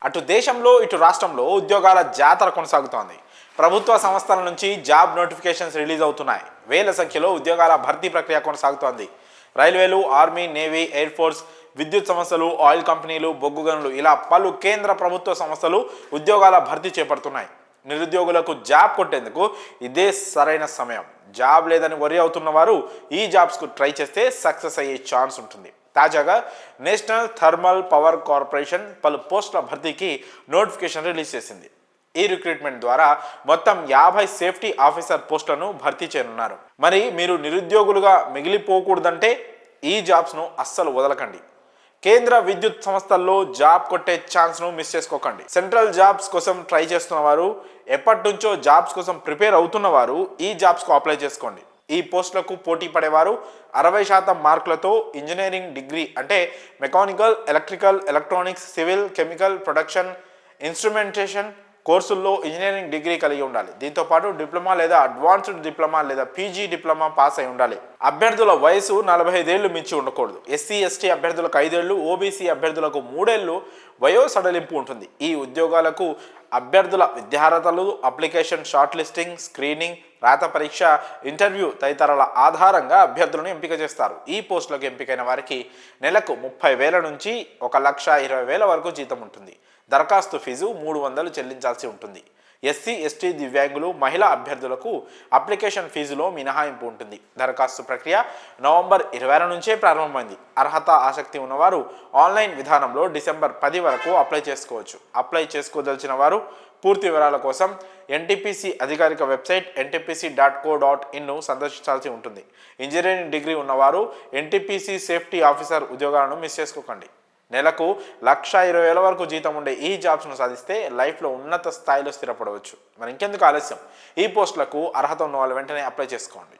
అటు దేశంలో ఇటు రాష్ట్రంలో ఉద్యోగాల జాతర కొనసాగుతోంది. ప్రభుత్వ సంస్థల నుంచి జాబ్ నోటిఫికేషన్స్ రిలీజ్ అవుతున్నాయి. వేల సంఖ్యలో ఉద్యోగాల భర్తీ ప్రక్రియ కొనసాగుతోంది. రైల్వేలు, ఆర్మీ, నేవీ, ఎయిర్ ఫోర్స్, విద్యుత్ సంస్థలు, ఆయిల్ కంపెనీలు, బొగ్గు గనులు ఇలా పలు కేంద్ర ప్రభుత్వ సంస్థలు ఉద్యోగాల భర్తీ చేపడుతున్నాయి. నిరుద్యోగులకు జాబ్ కొట్టేందుకు ఇదే సరైన సమయం. జాబ్ లేదని వరి అవుతున్న వారు ఈ జాబ్స్కు ట్రై చేస్తే సక్సెస్ అయ్యే ఛాన్స్ ఉంటుంది. తాజాగా నేషనల్ థర్మల్ పవర్ కార్పొరేషన్ పలు పోస్టుల భర్తీకి నోటిఫికేషన్ రిలీజ్ చేసింది. ఈ రిక్రూట్మెంట్ ద్వారా మొత్తం 50 సేఫ్టీ ఆఫీసర్ పోస్టులను భర్తీ చేయనున్నారు. మరి మీరు నిరుద్యోగులుగా మిగిలిపోకూడదంటే ఈ జాబ్స్ను అస్సలు వదలకండి. కేంద్ర విద్యుత్ సంస్థల్లో జాబ్ కొట్టే ఛాన్స్ను మిస్ చేసుకోకండి. సెంట్రల్ జాబ్స్ కోసం ట్రై చేస్తున్న వారు, ఎప్పటి నుంచో జాబ్స్ కోసం ప్రిపేర్ అవుతున్న వారు ఈ జాబ్స్కు అప్లై చేసుకోండి. ఈ పోస్టులకు పోటీ పడేవారు 60% మార్కులతో ఇంజనీరింగ్ డిగ్రీ అంటే mechanical, electrical, electronics, civil, chemical, production, instrumentation కోర్సుల్లో ఇంజనీరింగ్ డిగ్రీ కలిగి ఉండాలి. దీంతో పాటు డిప్లొమా లేదా అడ్వాన్స్డ్ డిప్లొమా లేదా పీజీ డిప్లొమా పాస్ అయి ఉండాలి. అభ్యర్థుల వయసు 45 ఏళ్లు మించి ఉండకూడదు. ఎస్సీ, ఎస్టీ అభ్యర్థులకు 5 ఏళ్లు, ఓబీసీ అభ్యర్థులకు 3 ఏళ్లు వయో సడలింపు ఉంటుంది. ఈ ఉద్యోగాలకు అభ్యర్థుల విద్యార్హతలు, అప్లికేషన్ షార్ట్ లిస్టింగ్, స్క్రీనింగ్, రాత పరీక్ష, ఇంటర్వ్యూ తదితరాల ఆధారంగా అభ్యర్థులను ఎంపిక చేస్తారు. ఈ పోస్టులకు ఎంపికైన వారికి నెలకు 30,000 నుంచి 1,20,000 వరకు జీతం ఉంటుంది. దరఖాస్తు ఫీజు 300 చెల్లించాల్సి ఉంటుంది. ఎస్సీ, ఎస్టీ, దివ్యాంగులు, మహిళా అభ్యర్థులకు అప్లికేషన్ ఫీజులో మినహాయింపు ఉంటుంది. దరఖాస్తు ప్రక్రియ నవంబర్ 26 నుంచే ప్రారంభమైంది. అర్హత, ఆసక్తి ఉన్నవారు ఆన్లైన్ విధానంలో డిసెంబర్ 10 వరకు అప్లై చేసుకోవచ్చు. అప్లై చేసుకోదలిచిన వారు పూర్తి వివరాల కోసం ఎన్టీపీసీ అధికారిక వెబ్సైట్ ntpc.co.inను సందర్శించాల్సి ఉంటుంది. ఇంజనీరింగ్ డిగ్రీ ఉన్నవారు ఎన్టీపీసీ సేఫ్టీ ఆఫీసర్ ఉద్యోగాలను మిస్ చేసుకోకండి. నెలకు 1,20,000 వరకు జీతం ఉండే ఈ జాబ్స్ను సాధిస్తే లైఫ్లో ఉన్నత స్థాయిలో స్థిరపడవచ్చు. మరి ఇంకెందుకు ఆలస్యం? ఈ పోస్టులకు అర్హత ఉన్న వాళ్ళు వెంటనే అప్లై చేసుకోండి.